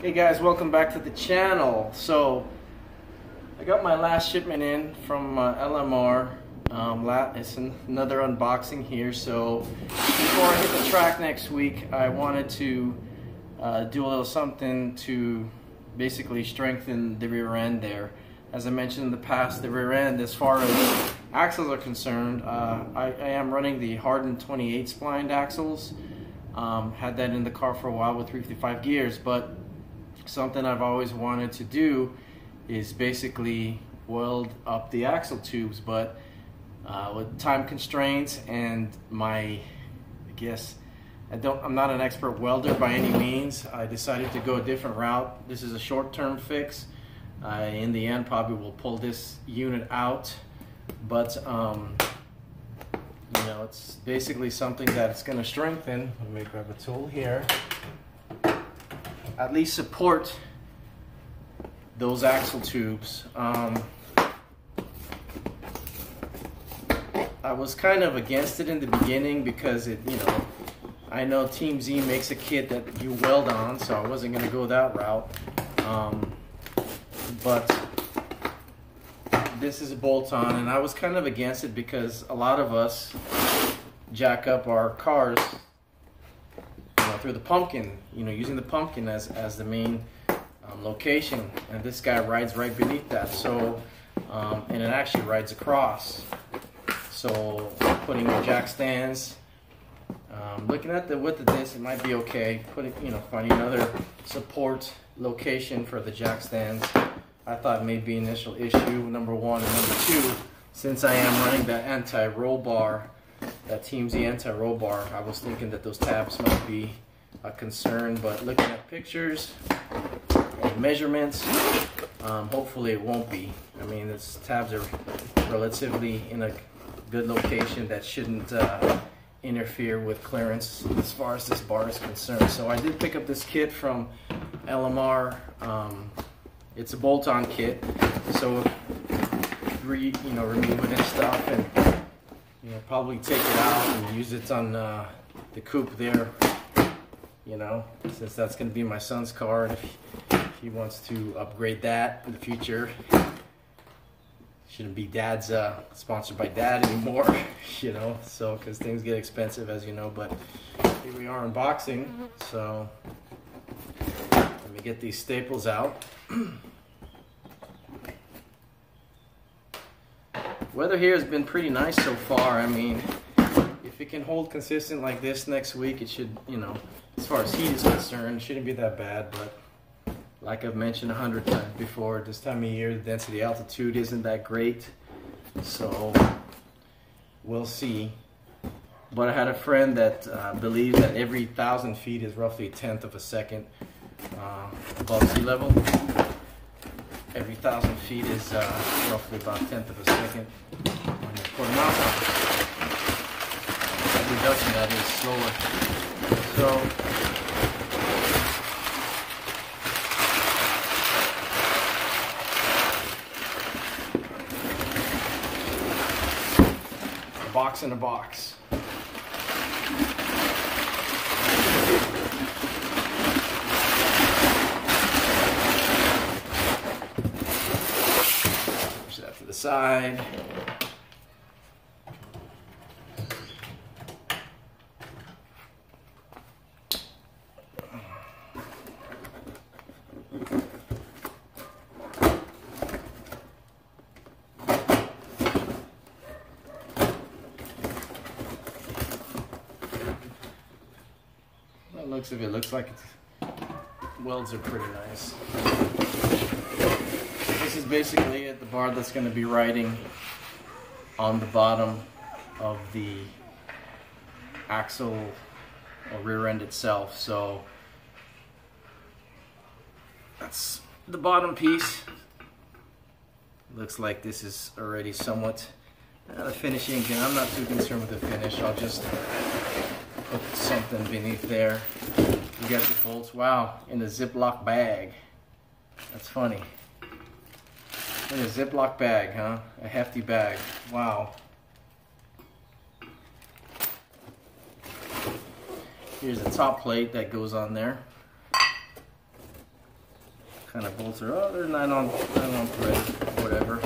Hey guys, welcome back to the channel. So I got my last shipment in from LMR. It's another unboxing here. So before I hit the track next week, I wanted to do a little something to basically strengthen the rear end there. As I mentioned in the past, the rear end, as far as axles are concerned, I am running the hardened 28 splined axles. Had that in the car for a while with 355 gears, but something I've always wanted to do is basically weld up the axle tubes, but with time constraints and I'm not an expert welder by any means. I decided to go a different route. This is a short-term fix. In the end, probably will pull this unit out, but you know, it's basically something that it's going to strengthen. Let me grab a tool here. At least support those axle tubes. I was kind of against it in the beginning because I know Team Z makes a kit that you weld on, so I wasn't going to go that route. But this is a bolt-on, and I was kind of against it because a lot of us jack up our cars through the pumpkin, using the pumpkin as the main location, and this guy rides right beneath that. So and it actually rides across. So putting your jack stands, looking at the width of this, it might be okay. Finding another support location for the jack stands, I thought may be an initial issue, number one. And number two, since I am running that anti-roll bar, that Team Z anti-roll bar, I was thinking that those tabs might be a concern, but looking at pictures and measurements, hopefully it won't be. I mean, these tabs are relatively in a good location that shouldn't interfere with clearance as far as this bar is concerned. So I did pick up this kit from LMR. It's a bolt-on kit, so remove it and stuff, and probably take it out and use it on the coupe there. Since that's going to be my son's car, and if he wants to upgrade that in the future, shouldn't be dad's sponsored by dad anymore, so because things get expensive, as you know. But here we are unboxing. So let me get these staples out. Weather here has been pretty nice so far. I mean, if it can hold consistent like this next week, it should, as far as heat is concerned, it shouldn't be that bad. But like I've mentioned 100 times before, this time of year, the density altitude isn't that great. So we'll see. But I had a friend that believed that every 1,000 feet is roughly 1/10 of a second above sea level. Every 1,000 feet is roughly about 1/10 of a second when you put them out. That reduction, that is slower. So a box in a box. Side. It looks like welds are pretty nice. This is basically it, the bar that's going to be riding on the bottom of the axle or rear end itself. So that's the bottom piece. Looks like this is already somewhat the finishing. Again, I'm not too concerned with the finish. I'll just put something beneath there. You got the bolts. Wow, in a Ziploc bag. That's funny. In a Ziploc bag, huh? A hefty bag. Wow. Here's a top plate that goes on there. kind of bolts are, oh, they're 9 on thread, whatever.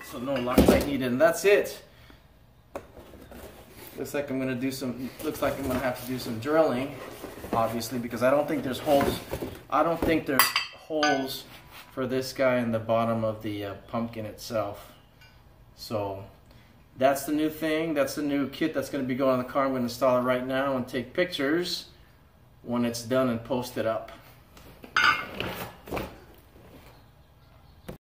So no Loctite needed, and that's it. Looks like I'm gonna have to do some drilling, obviously, because I don't think there's holes. I don't think there's holes for this guy in the bottom of the pumpkin itself. So that's the new thing. That's the new kit that's going to be going on the car. I'm going to install it right now and take pictures when it's done and post it up.